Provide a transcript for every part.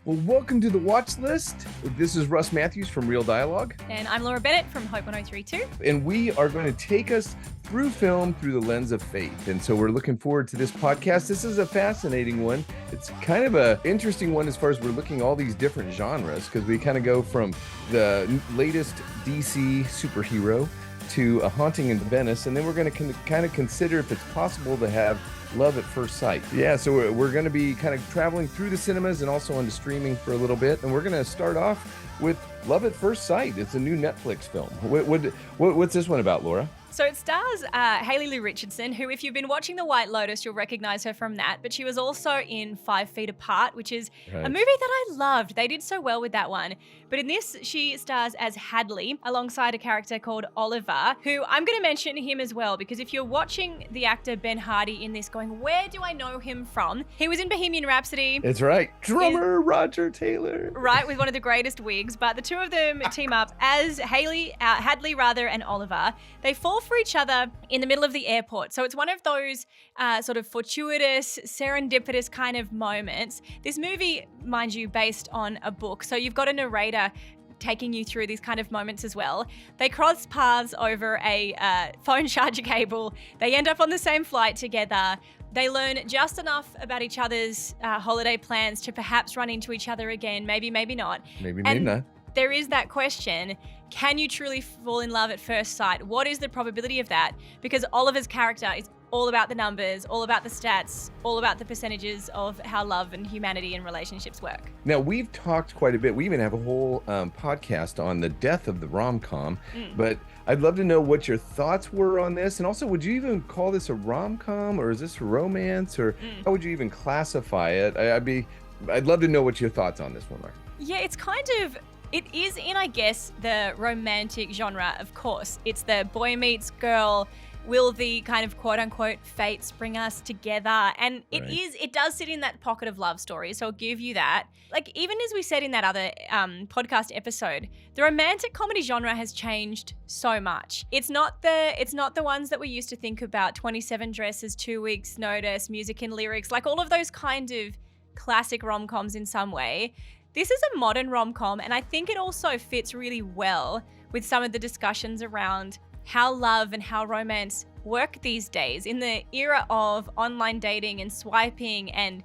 Well, welcome to the Watchlist. This is Russ Matthews from Real Dialogue. And I'm Laura Bennett from Hope 1032. And we are going to take us through film through the lens of faith. And so we're looking forward to this podcast. This is a fascinating one. It's kind of an interesting one as far as we're looking at all these different genres, because we kind of go from the latest DC superhero to A Haunting in Venice. And then we're going to kind of consider if it's possible to have love at first sight. Yeah, so we're going to be kind of traveling through the cinemas and also onto streaming for a little bit. And we're going to start off with Love at First Sight. It's a new Netflix film. What's this one about, Laura? So it stars Hayley Richardson, who, if you've been watching The White Lotus, you'll recognize her from that. But she was also in 5 Feet Apart, which is a movie that I loved. They did so well with that one. But in this, she stars as Hadley alongside a character called Oliver, who I'm going to mention him as well, because if you're watching the actor Ben Hardy in this going, where do I know him from? He was in Bohemian Rhapsody. That's right. Drummer Roger Taylor. Right, with one of the greatest wigs. But the two of them team up as Hadley and Oliver. They fall for each other in the middle of the airport. So it's one of those sort of fortuitous, serendipitous kind of moments. This movie, mind you, based on a book. So you've got a narrator taking you through these kind of moments as well. They cross paths over a phone charger cable. They end up on the same flight together. They learn just enough about each other's holiday plans to perhaps run into each other again. Maybe, maybe not. Maybe not. There is that question, can you truly fall in love at first sight? What is the probability of that? Because Oliver's character is all about the numbers, all about the stats, all about the percentages of how love and humanity and relationships work. Now, we've talked quite a bit. We even have a whole podcast on the death of the rom-com, but I'd love to know what your thoughts were on this. And also, would you even call this a rom-com, or is this a romance, or how would you even classify it? I'd love to know what your thoughts on this one are. Yeah, it is in, I guess, the romantic genre, of course. It's the boy meets girl, will the kind of quote-unquote fates bring us together? And it does sit in that pocket of love story, so I'll give you that. Like, even as we said in that other podcast episode, the romantic comedy genre has changed so much. It's not the ones that we used to think about, 27 Dresses, 2 Weeks Notice, Music and Lyrics, like all of those kind of classic rom-coms in some way. This is a modern rom-com, and I think it also fits really well with some of the discussions around how love and how romance work these days in the era of online dating and swiping and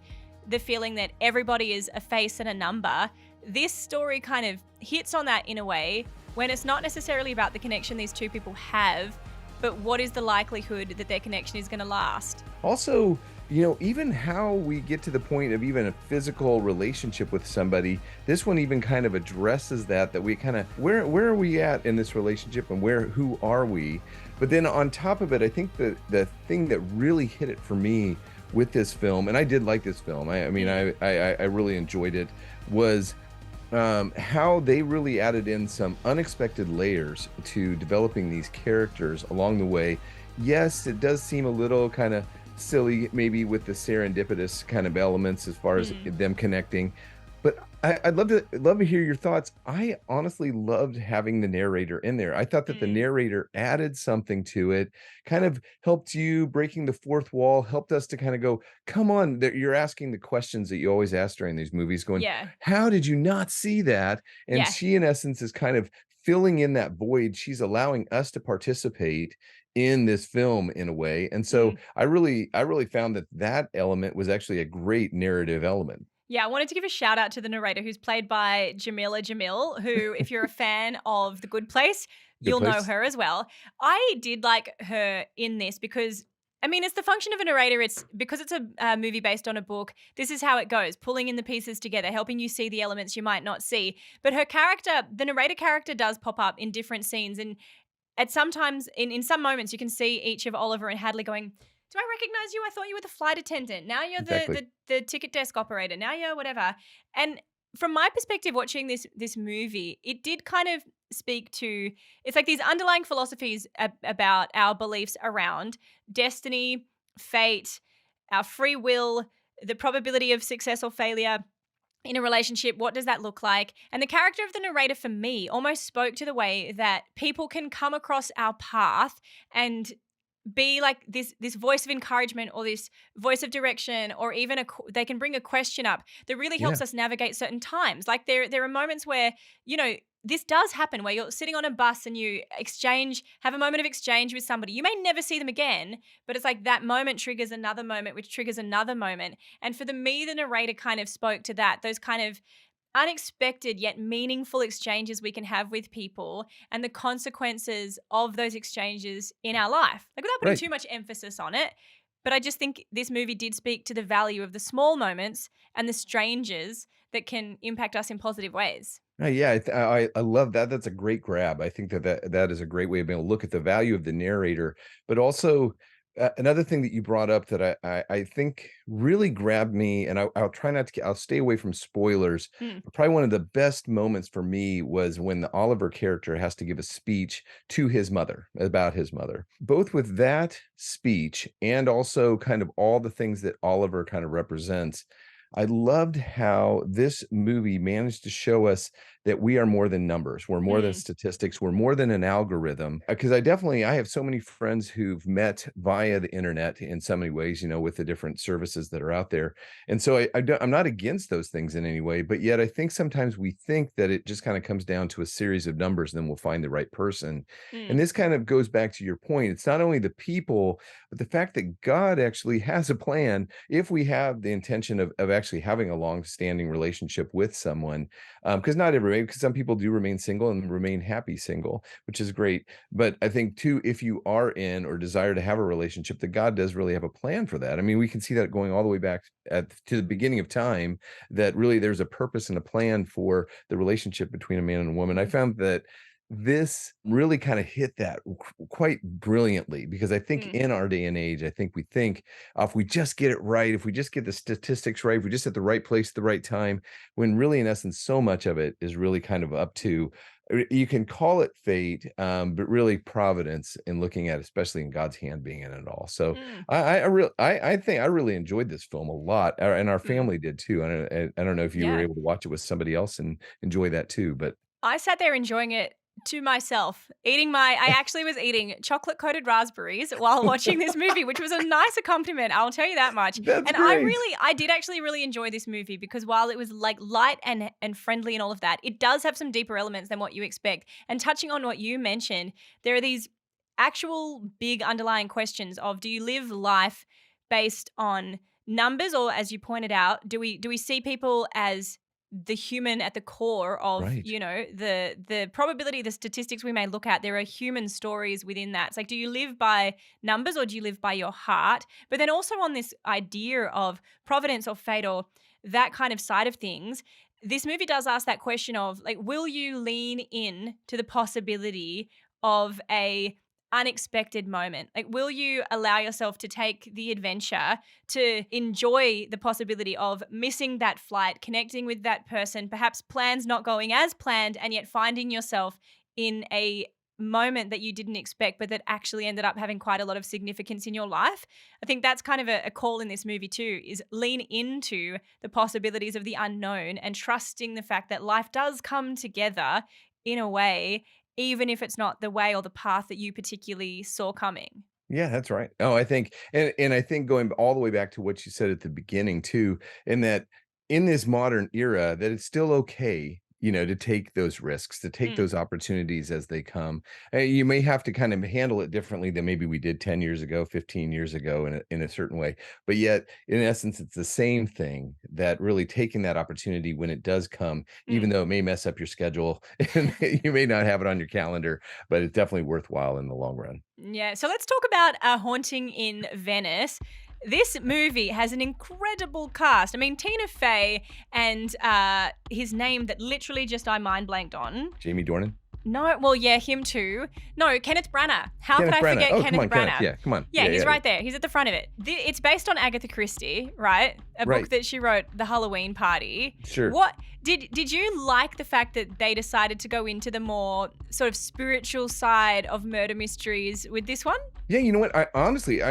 the feeling that everybody is a face and a number. This story kind of hits on that in a way when it's not necessarily about the connection these two people have, but what is the likelihood that their connection is going to last. Also, even how we get to the point of even a physical relationship with somebody, this one even kind of addresses that we kind of, where are we at in this relationship, and who are we? But then on top of it, I think the thing that really hit it for me with this film, and I did like this film, I really enjoyed it, was how they really added in some unexpected layers to developing these characters along the way. Yes, it does seem a little kind of silly maybe with the serendipitous kind of elements as far as them connecting, but I'd love to hear your thoughts. I honestly loved having the narrator in there. I thought that the narrator added something to it, kind of helped you breaking the fourth wall, helped us to kind of go, come on, you're asking the questions that you always ask during these movies, going, how did you not see that? And she in essence is kind of filling in that void. She's allowing us to participate in this film in a way. And so I really found that element was actually a great narrative element. Yeah, I wanted to give a shout out to the narrator, who's played by Jamila Jamil, who, if you're a fan of The Good Place, you'll know her as well. I did like her in this because, it's the function of a narrator. It's because it's a movie based on a book. This is how it goes, pulling in the pieces together, helping you see the elements you might not see. But her character, the narrator character, does pop up in different scenes. And at sometimes, in some moments, you can see each of Oliver and Hadley going, do I recognize you? I thought you were the flight attendant. Now you're the ticket desk operator. Now you're whatever. And from my perspective, watching this movie, it did kind of speak to, it's like these underlying philosophies about our beliefs around destiny, fate, our free will, the probability of success or failure in a relationship. What does that look like? And the character of the narrator for me almost spoke to the way that people can come across our path and be like this voice of encouragement or this voice of direction, or even they can bring a question up that really helps us navigate certain times. Like there are moments where, you know, this does happen where you're sitting on a bus and you have a moment of exchange with somebody. You may never see them again, but it's like that moment triggers another moment, which triggers another moment. And for me, the narrator kind of spoke to that, those kind of unexpected yet meaningful exchanges we can have with people and the consequences of those exchanges in our life. Like, without putting too much emphasis on it. But I just think this movie did speak to the value of the small moments and the strangers that can impact us in positive ways. Yeah, I love that. That's a great grab. I think that is a great way of being able to look at the value of the narrator, but also another thing that you brought up that I think really grabbed me, and I'll try not to. I'll stay away from spoilers. But probably one of the best moments for me was when the Oliver character has to give a speech to his mother about his mother. Both with that speech and also kind of all the things that Oliver kind of represents. I loved how this movie managed to show us that we are more than numbers. We're more than statistics. We're more than an algorithm. Because I have so many friends who've met via the internet in so many ways, you know, with the different services that are out there. And so I'm not against those things in any way, but yet I think sometimes we think that it just kind of comes down to a series of numbers, and then we'll find the right person. And this kind of goes back to your point. It's not only the people, but the fact that God actually has a plan if we have the intention of actually having a long-standing relationship with someone. Because not everybody, because some people do remain single and remain happy single, which is great. But I think too, if you are in or desire to have a relationship, that God does really have a plan for that. I mean, we can see that going all the way back to the beginning of time, that really there's a purpose and a plan for the relationship between a man and a woman. I found that this really kind of hit that quite brilliantly, because I think in our day and age, I think we think if we just get it right, if we just get the statistics right, if we just at the right place at the right time, when really in essence, so much of it is really kind of up to, you can call it fate, but really providence in looking at, especially in God's hand being in it all. So I think I really enjoyed this film a lot, and our family did too. I don't know if you were able to watch it with somebody else and enjoy that too, but I sat there enjoying it to myself, I actually was eating chocolate coated raspberries while watching this movie, which was a nice accompaniment, I'll tell you that much. That's and great. I did actually really enjoy this movie, because while it was like light and friendly and all of that, it does have some deeper elements than what you expect. And touching on what you mentioned, there are these actual big underlying questions of, do you live life based on numbers, or, as you pointed out, do we see people as the human at the core of, you know, the probability, the statistics we may look at, there are human stories within that. It's like, do you live by numbers or do you live by your heart? But then also on this idea of providence or fate or that kind of side of things, this movie does ask that question of, like, will you lean in to the possibility of a unexpected moment? Like, will you allow yourself to take the adventure, to enjoy the possibility of missing that flight, connecting with that person, perhaps plans not going as planned, and yet finding yourself in a moment that you didn't expect, but that actually ended up having quite a lot of significance in your life? I think that's kind of a call in this movie too, is lean into the possibilities of the unknown and trusting the fact that life does come together in a way, even if it's not the way or the path that you particularly saw coming. Yeah, that's right. Oh, I think, and I think going all the way back to what you said at the beginning too, in that in this modern era, that it's still okay, you know, to take those risks, to take those opportunities as they come. You may have to kind of handle it differently than maybe we did 10 years ago, 15 years ago in a certain way. But yet, in essence, it's the same thing, that really taking that opportunity when it does come, even though it may mess up your schedule and you may not have it on your calendar, but it's definitely worthwhile in the long run. Yeah, so let's talk about A Haunting in Venice. This movie has an incredible cast. I mean, Tina Fey and his name that literally just I mind blanked on. Jamie Dornan? No, well, yeah, him too. No, Kenneth Branagh. How Kenneth could I Branagh. forget Kenneth Come on, Branagh? Kenneth. Yeah, come on. Yeah, he's right there. He's at the front of it. It's based on Agatha Christie, right? A book that she wrote, The Halloween Party. Sure. What Did you like the fact that they decided to go into the more sort of spiritual side of murder mysteries with this one? Yeah, you know what? I honestly,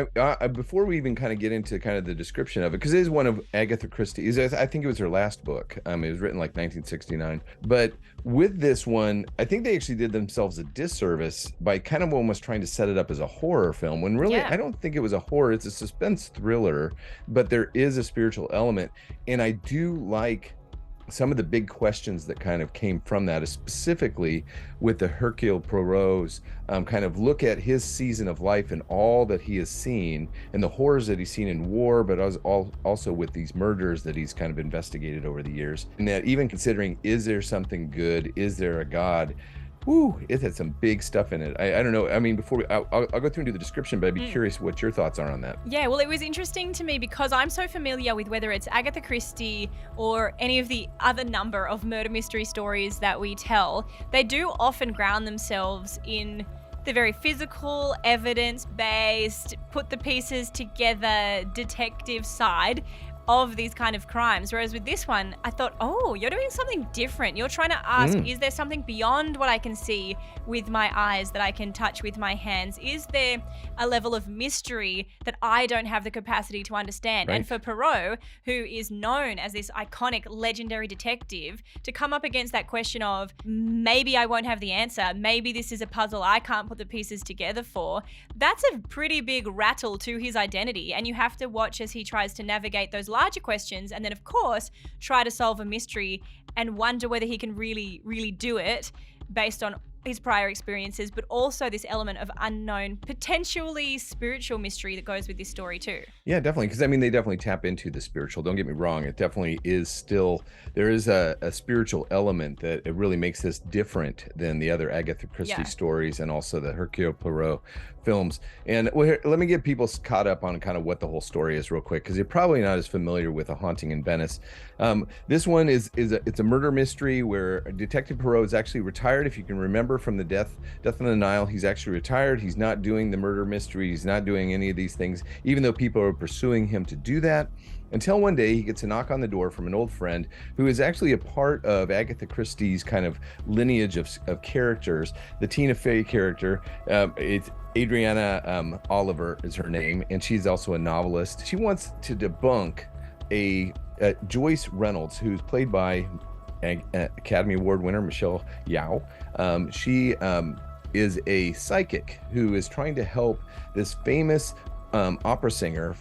before we even kind of get into kind of the description of it, because it is one of Agatha Christie's. I think it was her last book. It was written like 1969. But with this one, I think they actually did themselves a disservice by kind of almost trying to set it up as a horror film. When really, Yeah. I don't think it was a horror. It's a suspense thriller, but there is a spiritual element, and I do like some of the big questions that kind of came from that, specifically with the Hercule Poirot's kind of look at his season of life and all that he has seen and the horrors that he's seen in war, but also with these murders that he's kind of investigated over the years. And that even considering, is there something good? Is there a God? Whew, it had some big stuff in it. I don't know. I mean, I'll go through and do the description, but I'd be curious what your thoughts are on that. Yeah, well, it was interesting to me because I'm so familiar with whether it's Agatha Christie or any of the other number of murder mystery stories that we tell. They do often ground themselves in the very physical, evidence-based, put the pieces together detective side of these kind of crimes. Whereas with this one, I thought, oh, you're doing something different. You're trying to ask, is there something beyond what I can see with my eyes that I can touch with my hands? Is there a level of mystery that I don't have the capacity to understand? Right. And for Poirot, who is known as this iconic, legendary detective, to come up against that question of maybe I won't have the answer, maybe this is a puzzle I can't put the pieces together for, that's a pretty big rattle to his identity. And you have to watch as he tries to navigate those larger questions and then, of course, try to solve a mystery and wonder whether he can really, really do it based on his prior experiences, but also this element of unknown, potentially spiritual mystery that goes with this story too. Yeah, definitely. Because I mean, they definitely tap into the spiritual. Don't get me wrong. It definitely is still, there is a spiritual element that it really makes this different than the other Agatha Christie stories and also the Hercule Poirot films. And well, here, let me get people caught up on kind of what the whole story is real quick, because you're probably not as familiar with A Haunting in Venice. This one it's a murder mystery where Detective Poirot is actually retired. If you can remember from the Death on the Nile, he's actually retired. He's not doing the murder mystery. He's not doing any of these things, even though people are pursuing him to do that. Until one day he gets a knock on the door from an old friend who is actually a part of Agatha Christie's kind of lineage of characters. The Tina Fey character, it's Adriana Oliver is her name, and she's also a novelist. She wants to debunk a Joyce Reynolds, who's played by Academy Award winner Michelle Yeoh. She is a psychic who is trying to help this famous opera singer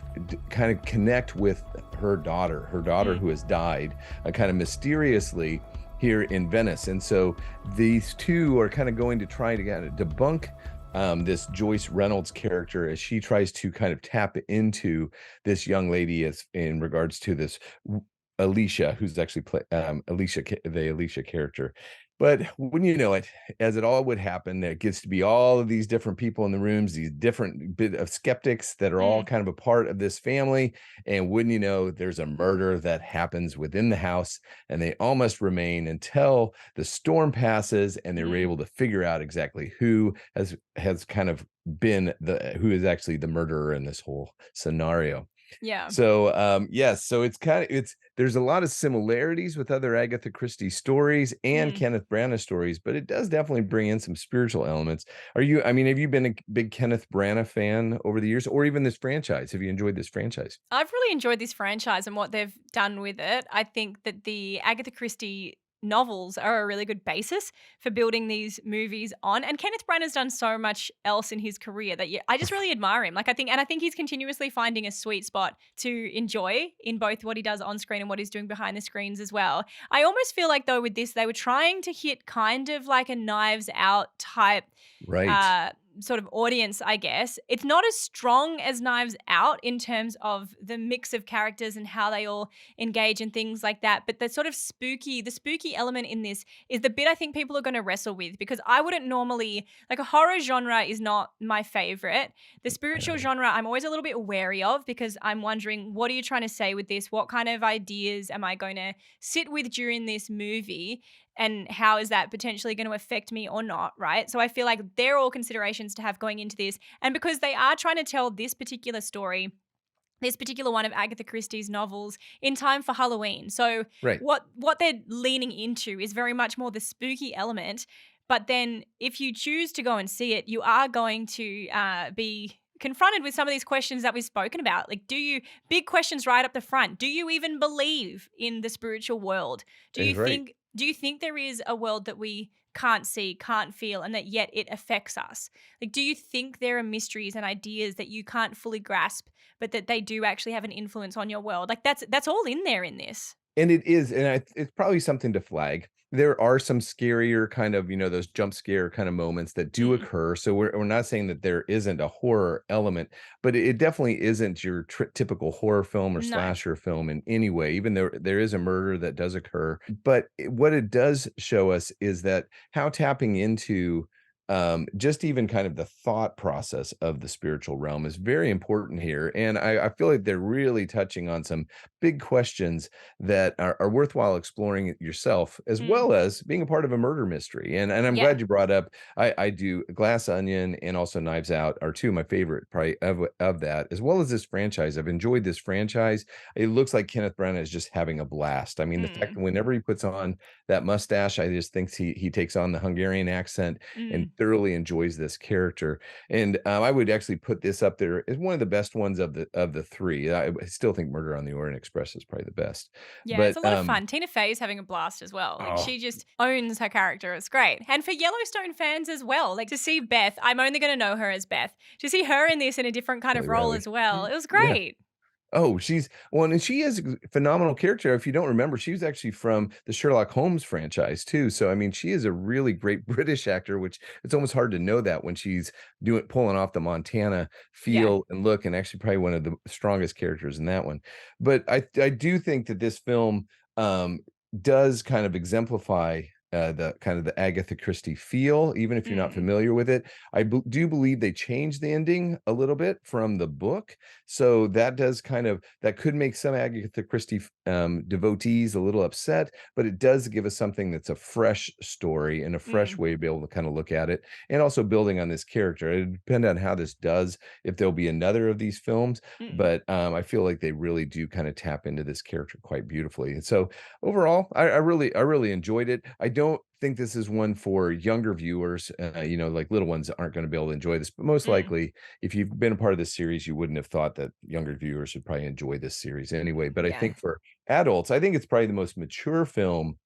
kind of connect with her daughter who has died kind of mysteriously here in Venice. And so these two are kind of going to try to kind of debunk this Joyce Reynolds character as she tries to kind of tap into this young lady as in regards to this Alicia, who's actually the Alicia character. But wouldn't you know it, as it all would happen, there gets to be all of these different people in the rooms, these different bit of skeptics that are all kind of a part of this family. And wouldn't you know, there's a murder that happens within the house, and they all must remain until the storm passes and they were able to figure out exactly who has kind of been who is actually the murderer in this whole scenario. Yeah. So yes, so there's a lot of similarities with other Agatha Christie stories and Kenneth Branagh stories, but it does definitely bring in some spiritual elements. Have you been a big Kenneth Branagh fan over the years, or even this franchise? Have you enjoyed this franchise? I've really enjoyed this franchise and what they've done with it. I think that the Agatha Christie novels are a really good basis for building these movies on. And Kenneth Branagh's done so much else in his career that I just really admire him. I think he's continuously finding a sweet spot to enjoy in both what he does on screen and what he's doing behind the screens as well. I almost feel like though with this, they were trying to hit kind of like a Knives Out type Right. sort of audience, I guess. It's not as strong as Knives Out in terms of the mix of characters and how they all engage and things like that. But the spooky element in this is the bit I think people are going to wrestle with, because I wouldn't normally, like, a horror genre is not my favorite. The spiritual genre I'm always a little bit wary of, because I'm wondering, what are you trying to say with this? What kind of ideas am I going to sit with during this movie? And how is that potentially going to affect me or not, right? So I feel like they're all considerations to have going into this. And because they are trying to tell this particular story this particular one of Agatha Christie's novels in time for Halloween. So Right. what they're leaning into is very much more the spooky element. But then if you choose to go and see it, you are going to be confronted with some of these questions that we've spoken about. Like, big questions right up the front. Do you even believe in the spiritual world? Right. Do you think there is a world that we can't see, can't feel, and that yet it affects us? Like, do you think there are mysteries and ideas that you can't fully grasp, but that they do actually have an influence on your world? Like, that's all in there in this. And it is, and it's probably something to flag. There are some scarier kind of, those jump scare kind of moments that do Mm, occur. So we're not saying that there isn't a horror element, but it definitely isn't your typical horror film or no. slasher film in any way, even though there is a murder that does occur. But what it does show us is that how tapping into just even kind of the thought process of the spiritual realm is very important here. And I feel like they're really touching on some big questions that are worthwhile exploring yourself, as Mm, well as being a part of a murder mystery. And I'm yeah. glad you brought up. I do Glass Onion and also Knives Out are two of my favorite probably of that, as well as this franchise. I've enjoyed this franchise. It looks like Kenneth Branagh is just having a blast. I mean, the fact Mm, that whenever he puts on that mustache, I just think he takes on the Hungarian accent and mm. thoroughly enjoys this character. And I would actually put this up there as one of the best ones of the three. I still think Murder on the Orient Express is probably the best. Yeah, it's But a lot of fun. Tina Fey's having a blast as well. Like, oh, she just owns her character. It's great. And for Yellowstone fans as well, like to see Beth, I'm only going to know her as Beth. To see her in this in a different kind of Kelly role Riley. as well, it was Yeah. great. Oh, she's well, and she is a phenomenal character. If you don't remember, she was actually from the Sherlock Holmes franchise too. So I mean, she is a really great British actor, which it's almost hard to know that when she's pulling off the Montana Yeah. feel and look, and actually probably one of the strongest characters in that one. But I do think that this film does kind of exemplify the kind of the Agatha Christie feel, even if you're not Mm, familiar with it. Do believe they changed the ending a little bit from the book, so that does that could make some Agatha Christie devotees a little upset, but it does give us something that's a fresh story and a fresh mm, way to be able to kind of look at it, and also building on this character. It depends on how this does, if there'll be another of these films, mm. but I feel like they really do kind of tap into this character quite beautifully. And so overall, I really enjoyed it. I don't think this is one for younger viewers. Like little ones aren't going to be able to enjoy this, but most Mm. likely, if you've been a part of this series, you wouldn't have thought that younger viewers would probably enjoy this series anyway. But I Yeah. think for adults, I think it's probably the most mature film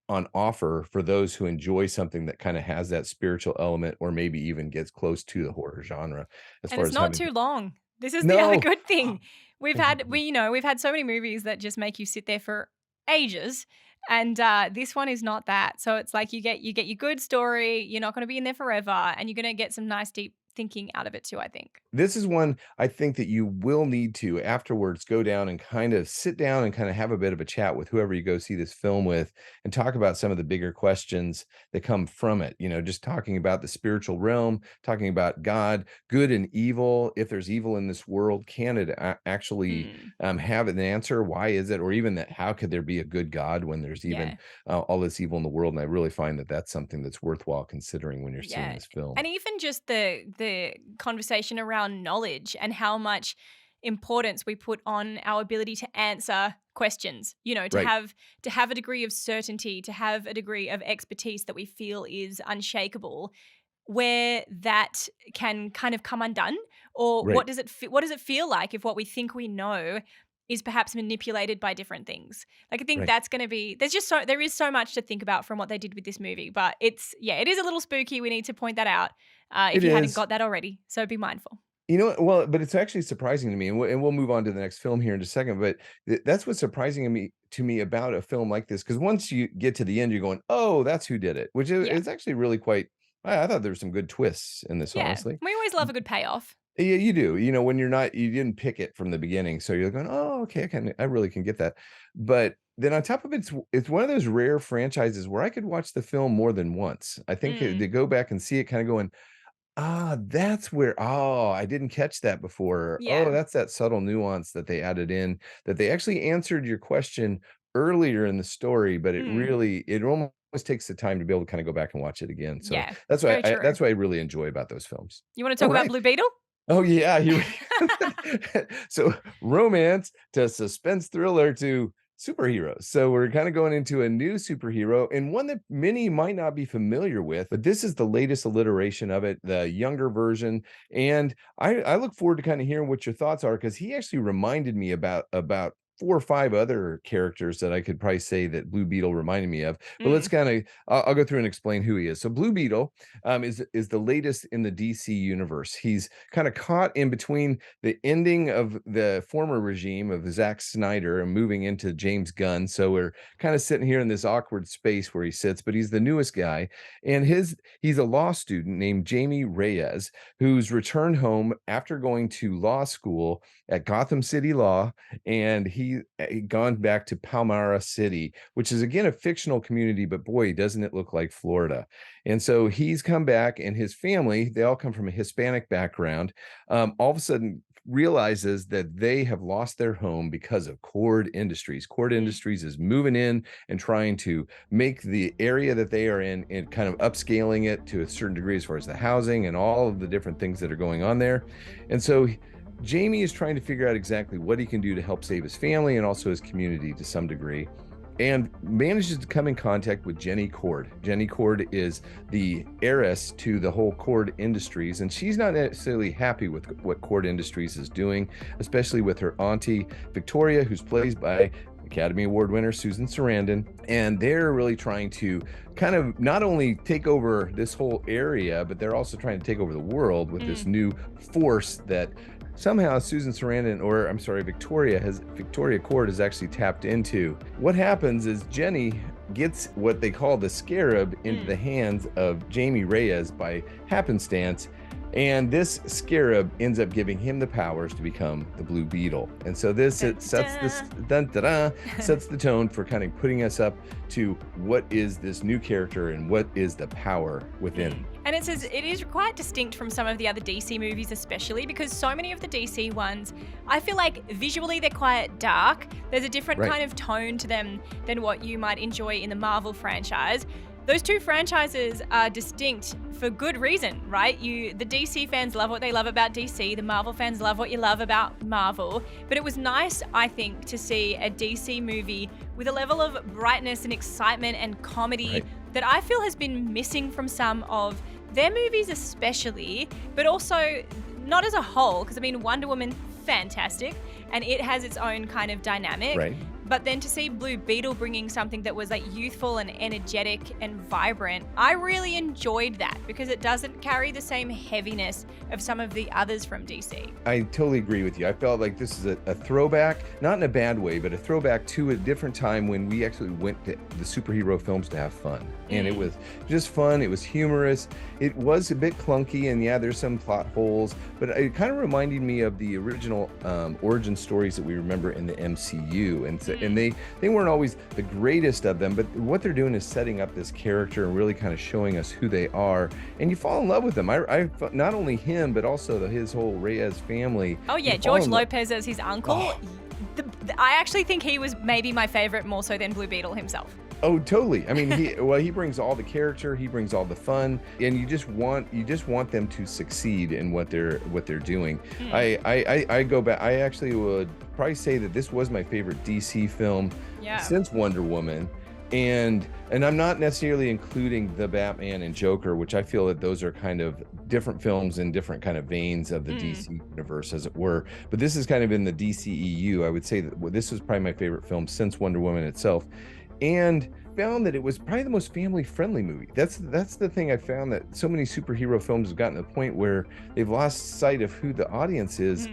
on offer for those who enjoy something that kind of has that spiritual element, or maybe even gets close to the horror genre, as And far it's as not having. too long. This is the other No. good Oh, thing. thank you. We've had so many movies that just make you sit there for ages, and this one is not that. So it's like you get your good story. You're not going to be in there forever, and you're going to get some nice deep thinking out of it too, I think. This is one I think that you will need to afterwards go down and kind of sit down and kind of have a bit of a chat with whoever you go see this film with, and talk about some of the bigger questions that come from it. Just talking about the spiritual realm, talking about God, good and evil. If there's evil in this world, can it actually Mm, have an answer? Why is it? Or even that, how could there be a good God when there's even yeah. all this evil in the world? And I really find that that's something that's worthwhile considering when you're seeing Yeah. this film. And even just the conversation around knowledge and how much importance we put on our ability to answer questions, Right. to have a degree of certainty, to have a degree of expertise that we feel is unshakable, where that can kind of come undone, or Right. what does it feel like if what we think we know is perhaps manipulated by different things? Like, I think Right. that's going to be there is so much to think about from what they did with this movie, but it is a little spooky. We need to point that out if It you hadn't is. got that already. So be mindful. Well, but it's actually surprising to me, and we'll move on to the next film here in just a second, but that's what's surprising to me about a film like this, because once you get to the end, you're going, "Oh, that's who did it," which is Yeah, is actually really quite. I thought there were some good twists in this, yeah. honestly. We always love a good payoff. Yeah, you do. When you didn't pick it from the beginning, so you're going, "Oh, okay, I really can get that." But then on top of it, it's one of those rare franchises where I could watch the film more than once. I think to Mm, go back and see it, kind of going, that's where I didn't catch that before. Oh, yeah. that's that subtle nuance that they added in, that they actually answered your question earlier in the story, but Mm, it almost takes the time to be able to kind of go back and watch it again. So yeah. that's why Very true. I really enjoy about those films. You want to All talk about right. Blue Beetle? Oh yeah, so romance to suspense thriller to superheroes. So we're kind of going into a new superhero and one that many might not be familiar with, but this is the latest alliteration of it, the younger version. And I look forward to kind of hearing what your thoughts are because he actually reminded me about 4 or 5 other characters that I could probably say that Blue Beetle reminded me of. But let's Mm. kind of I'll go through and explain who he is. So Blue Beetle is the latest in the DC universe. He's kind of caught in between the ending of the former regime of Zack Snyder and moving into James Gunn. So we're kind of sitting here in this awkward space where he sits, but he's the newest guy. And he's a law student named Jamie Reyes, who's returned home after going to law school at Gotham City Law. And he gone back to Palmyra City, which is again a fictional community, but boy, doesn't it look like Florida. And so he's come back, and his family, they all come from a Hispanic background, all of a sudden realizes that they have lost their home because of Cord Industries. Cord Industries is moving in and trying to make the area that they are in and kind of upscaling it to a certain degree as far as the housing and all of the different things that are going on there. And so Jamie is trying to figure out exactly what he can do to help save his family and also his community to some degree, and manages to come in contact with Jenny Cord. Jenny Cord is the heiress to the whole Cord Industries, and she's not necessarily happy with what Cord Industries is doing, especially with her auntie Victoria, who's played by Academy Award winner Susan Sarandon. And they're really trying to kind of not only take over this whole area, but they're also trying to take over the world with this new force that somehow Susan Sarandon, or I'm sorry, Victoria Cord has actually tapped into. What happens is Jenny gets what they call the scarab into the hands of Jamie Reyes by happenstance. And this scarab ends up giving him the powers to become the Blue Beetle. And so it sets the tone for kind of putting us up to what is this new character and what is the power within. And it says it is quite distinct from some of the other DC movies, especially because so many of the DC ones, I feel like visually they're quite dark. There's a different kind of tone to them than what you might enjoy in the Marvel franchise. Those two franchises are distinct for good reason, right? The DC fans love what they love about DC, the Marvel fans love what you love about Marvel. But it was nice, I think, to see a DC movie with a level of brightness and excitement and comedy that I feel has been missing from some of their movies especially, but also not as a whole, because I mean, Wonder Woman, fantastic, and it has its own kind of dynamic. Right. But then to see Blue Beetle bringing something that was like youthful and energetic and vibrant, I really enjoyed that because it doesn't carry the same heaviness of some of the others from DC. I totally agree with you. I felt like this is a throwback, not in a bad way, but a throwback to a different time when we actually went to the superhero films to have fun. And it was just fun. It was humorous. It was a bit clunky, and yeah, there's some plot holes, but it kind of reminded me of the original origin stories that we remember in the MCU. And they weren't always the greatest of them, but what they're doing is setting up this character and really kind of showing us who they are, and you fall in love with them. I not only him, but also his whole Reyes family. Oh yeah, George Lopez as his uncle. Oh. I actually think he was maybe my favorite more so than Blue Beetle himself. Oh, totally. I mean, he brings all the character, he brings all the fun, and you just want them to succeed in what they're doing. I go back. I actually would probably say that this was my favorite DC film since Wonder Woman. And I'm not necessarily including the Batman and Joker, which I feel that those are kind of different films in different kind of veins of the DC universe, as it were. But this is kind of in the DCEU. I would say that this was probably my favorite film since Wonder Woman itself. And found that it was probably the most family-friendly movie. That's the thing I found, that so many superhero films have gotten to the point where they've lost sight of who the audience is.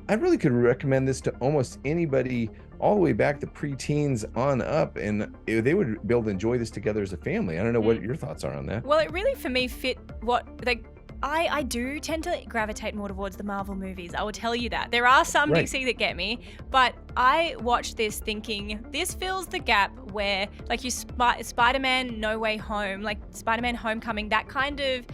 I really could recommend this to almost anybody, all the way back to preteens on up, and they would be able to enjoy this together as a family. I don't know what your thoughts are on that. Well, it really, for me, fit what, like, I do tend to gravitate more towards the Marvel movies. I will tell you that. There are some DC that get me, but I watched this thinking, this fills the gap where, like, Spider-Man No Way Home, like Spider-Man Homecoming, that kind of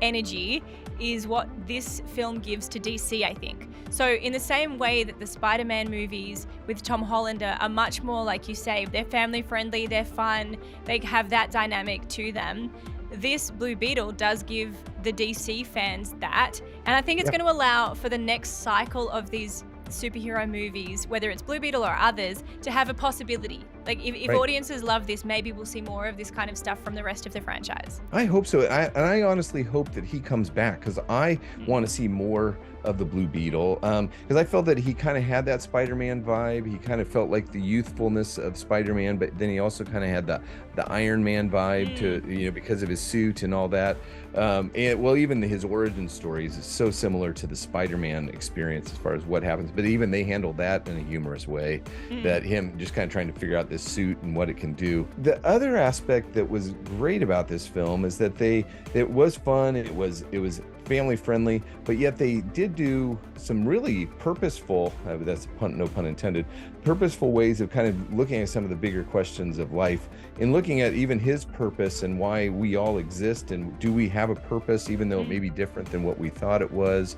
energy is what this film gives to DC, I think. So in the same way that the Spider-Man movies with Tom Holland are much more, like you say, they're family friendly, they're fun, they have that dynamic to them. this Blue Beetle does give the DC fans that. And I think it's Yeah. going to allow for the next cycle of these superhero movies, whether it's Blue Beetle or others, to have a possibility. Like if Right. audiences love this, maybe we'll see more of this kind of stuff from the rest of the franchise. I hope so. I honestly hope that he comes back, because I want to see more of the Blue Beetle. Because I felt that he kind of had that Spider-Man vibe. He kind of felt like the youthfulness of Spider-Man, but then he also kind of had the Iron Man vibe to, you know, because of his suit and all that. And well, even his origin stories is so similar to the Spider-Man experience as far as what happens. But even they handled that in a humorous way, that him just kind of trying to figure out this suit and what it can do. The other aspect that was great about this film is that it was fun. It was family friendly, but yet they did do some really purposeful, that's pun, no pun intended, purposeful ways of kind of looking at some of the bigger questions of life, and looking at even his purpose and why we all exist, and do we have a purpose even though it may be different than what we thought it was,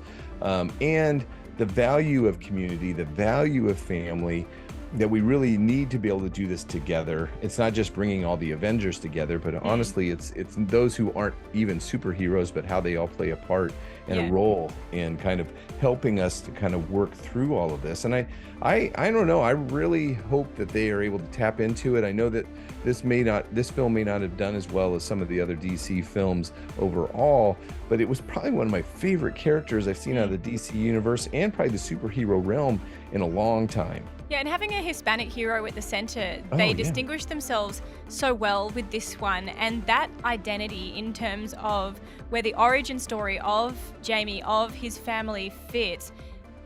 and the value of community, the value of family, that we really need to be able to do this together. It's not just bringing all the Avengers together, but honestly, it's those who aren't even superheroes, but how they all play a part and a role in kind of helping us to kind of work through all of this. And I don't know, I really hope that they are able to tap into it. I know that this film may not have done as well as some of the other DC films overall, but it was probably one of my favorite characters I've seen out of the DC universe, and probably the superhero realm, in a long time. Yeah, and having a Hispanic hero at the center, they distinguish themselves so well with this one. And that identity in terms of where the origin story of Jamie, of his family fits,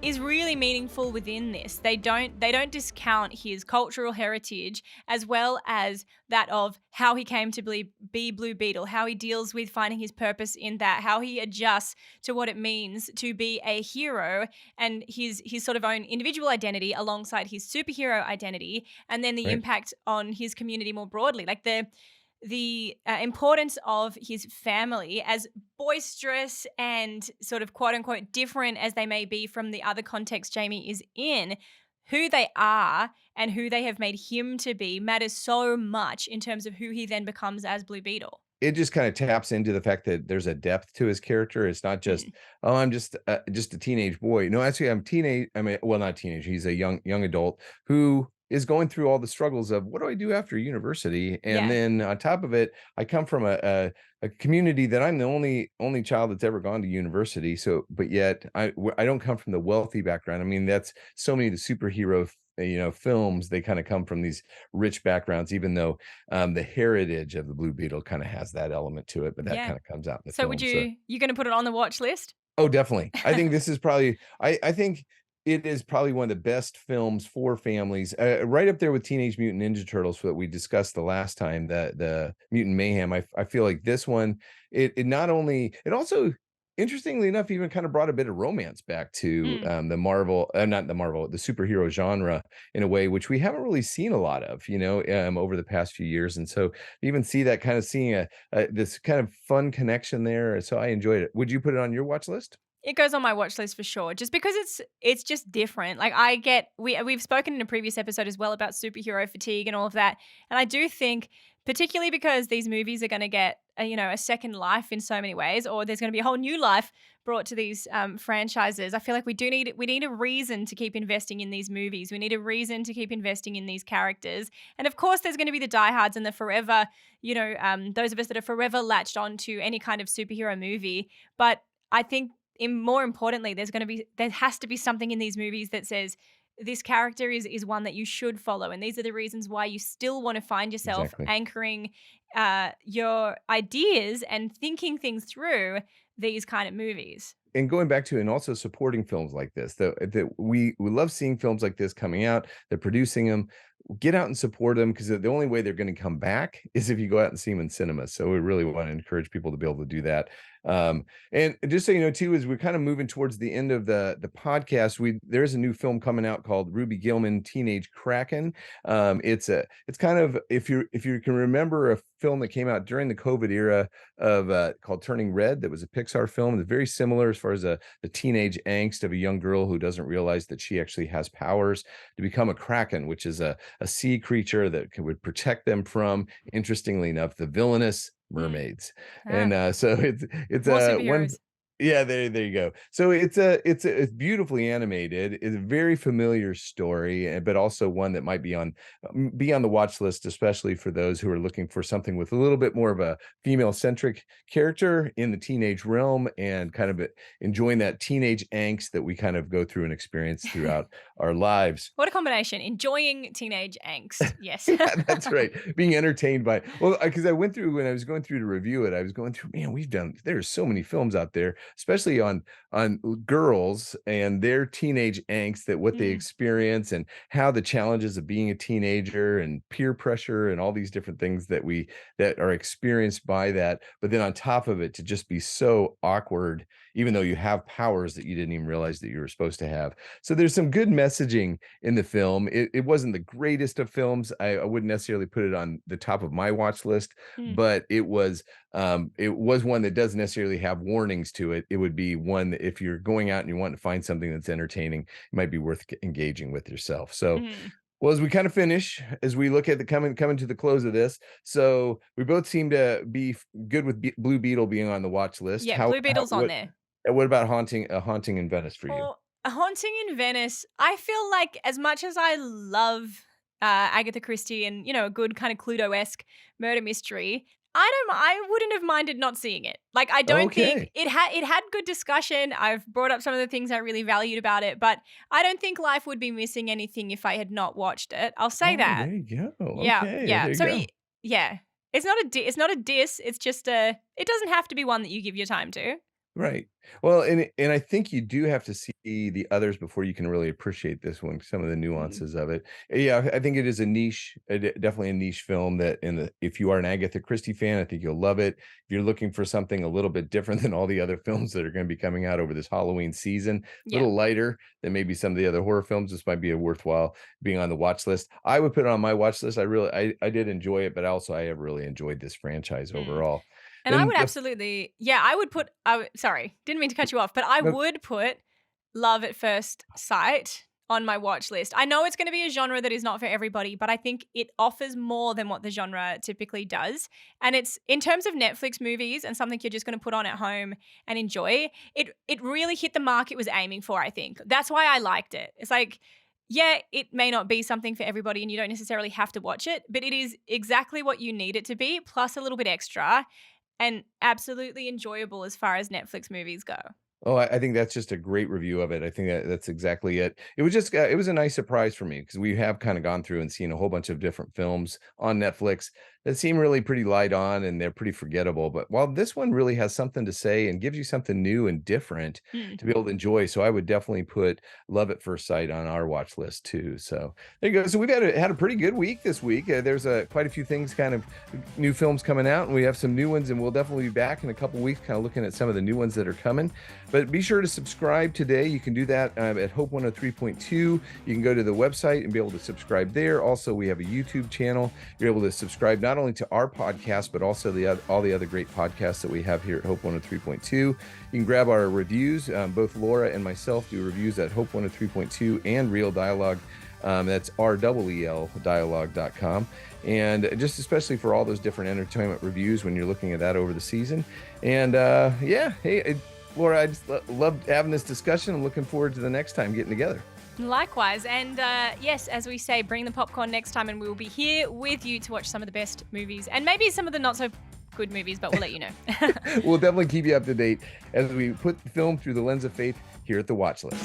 is really meaningful within this. They don't discount his cultural heritage, as well as that of how he came to be Blue Beetle, how he deals with finding his purpose in that, how he adjusts to what it means to be a hero, and his sort of own individual identity alongside his superhero identity, and then the impact on his community more broadly. Like the importance of his family, as boisterous and sort of quote unquote different as they may be from the other context Jamie is in, who they are and who they have made him to be matters so much in terms of who he then becomes as Blue Beetle. It just kind of taps into the fact that there's a depth to his character. It's not just, oh, I'm just a teenage boy. No, actually, well, not teenage. He's a young adult who is going through all the struggles of, what do I do after university? And then on top of it, I come from a community that I'm the only child that's ever gone to university. So, but yet I don't come from the wealthy background. I mean, that's so many of the superhero films, they kind of come from these rich backgrounds, even though the heritage of the Blue Beetle kind of has that element to it, but that kind of comes out in the so film. Would you going to put it on the watch list? Oh, definitely. I think this is probably, I think it is probably one of the best films for families, right up there with Teenage Mutant Ninja Turtles that we discussed the last time, the Mutant Mayhem. I feel like this one, it also, interestingly enough, even kind of brought a bit of romance back to the superhero genre in a way which we haven't really seen a lot of, over the past few years. And so even see that kind of seeing this kind of fun connection there. So I enjoyed it. Would you put it on your watch list? It goes on my watch list for sure, just because it's just different. Like we've spoken in a previous episode as well about superhero fatigue and all of that. And I do think, particularly because these movies are going to get a second life in so many ways, or there's going to be a whole new life brought to these franchises. I feel like we need a reason to keep investing in these movies. We need a reason to keep investing in these characters. And of course, there's going to be the diehards and the forever, those of us that are forever latched onto any kind of superhero movie. But I think, more importantly, there has to be something in these movies that says this character is one that you should follow, and these are the reasons why you still want to find yourself anchoring your ideas and thinking things through these kind of movies. And going back to, and also supporting films like this, that we love seeing films like this coming out. They're producing them. Get out and support them, because the only way they're going to come back is if you go out and see them in cinema. So we really want to encourage people to be able to do that. And just so you know too, as we're kind of moving towards the end of the podcast, there's a new film coming out called Ruby Gillman Teenage Kraken. It's kind of, if you can remember, a film that came out during the COVID era called Turning Red, that was a Pixar film. It's very similar as far as the teenage angst of a young girl who doesn't realize that she actually has powers to become a kraken, which is a sea creature that would protect them from, interestingly enough, the villainous mermaids. Ah, And so it's more one. superheroes. Yeah, there you go. So it's beautifully animated. It's a very familiar story, but also one that might be on the watch list, especially for those who are looking for something with a little bit more of a female centric character in the teenage realm, and kind of enjoying that teenage angst that we kind of go through and experience throughout our lives. What a combination. Enjoying teenage angst. Yes. Yeah, that's right. Being entertained by, well, because I went through, when I was going through to review it, I was going through, man, there's so many films out there, especially on girls and their teenage angst, that what they Mm. experience and how the challenges of being a teenager and peer pressure and all these different things that are experienced by that. But then on top of it, to just be so awkward, even though you have powers that you didn't even realize that you were supposed to have. So there's some good messaging in the film. It wasn't the greatest of films. I wouldn't necessarily put it on the top of my watch list, Mm. but it was one that doesn't necessarily have warnings to it. It would be one that if you're going out and you want to find something that's entertaining, it might be worth engaging with yourself. So, Mm. well, as we kind of finish, as we look at the coming to the close of this, so we both seem to be good with Blue Beetle being on the watch list. Yeah, Blue Beetle's on there. What about Haunting in Venice for you? Or A Haunting in Venice, I feel like as much as I love Agatha Christie and, a good kind of Cluedo-esque murder mystery, I wouldn't have minded not seeing it. Like, I don't think Okay. it had good discussion. I've brought up some of the things I really valued about it, but I don't think life would be missing anything if I had not watched it. I'll say Oh, that. there you go. Yeah, Okay, yeah. there you So go. yeah, it's not a diss. It's just it doesn't have to be one that you give your time to. Right. Well, and I think you do have to see the others before you can really appreciate this one, some of the Mm. nuances of it. Yeah, I think it is a niche, definitely a niche film that if you are an Agatha Christie fan, I think you'll love it. If you're looking for something a little bit different than all the other films that are going to be coming out over this Halloween season, a Yeah. little lighter than maybe some of the other horror films, this might be a worthwhile being on the watch list. I would put it on my watch list. I did enjoy it, but also I have really enjoyed this franchise Mm. overall. And I Then would absolutely, yeah, I would put, sorry, didn't mean to cut you off, but I the would put Love at First Sight on my watch list. I know it's going to be a genre that is not for everybody, but I think it offers more than what the genre typically does. And it's, in terms of Netflix movies and something you're just going to put on at home and enjoy, it really hit the mark it was aiming for, I think. That's why I liked it. It's like, yeah, it may not be something for everybody and you don't necessarily have to watch it, but it is exactly what you need it to be, plus a little bit extra, and absolutely enjoyable as far as Netflix movies go. Oh, I think that's just a great review of it. I think that's exactly it. It was just it was a nice surprise for me because we have kind of gone through and seen a whole bunch of different films on Netflix that seem really pretty light on and they're pretty forgettable. But while this one really has something to say and gives you something new and different Mm. to be able to enjoy, so I would definitely put Love at First Sight on our watch list too. So there you go. So we've had a pretty good week this week. There's quite a few things, kind of new films coming out, and we have some new ones, and we'll definitely be back in a couple weeks, kind of looking at some of the new ones that are coming. But be sure to subscribe today. You can do that at Hope 103.2. You can go to the website and be able to subscribe there. Also, we have a YouTube channel. You're able to subscribe not only to our podcast, but also all the other great podcasts that we have here at Hope 103.2. You can grab our reviews. Both Laura and myself do reviews at Hope 103.2 and Real Dialogue. That's REEL dialogue.com. And just especially for all those different entertainment reviews when you're looking at that over the season. And yeah, hey, Laura, I just loved having this discussion. I'm looking forward to the next time getting together. Likewise. And yes, as we say, bring the popcorn next time and we will be here with you to watch some of the best movies and maybe some of the not so good movies, but we'll let you know. We'll definitely keep you up to date as we put the film through the lens of faith here at the Watch List.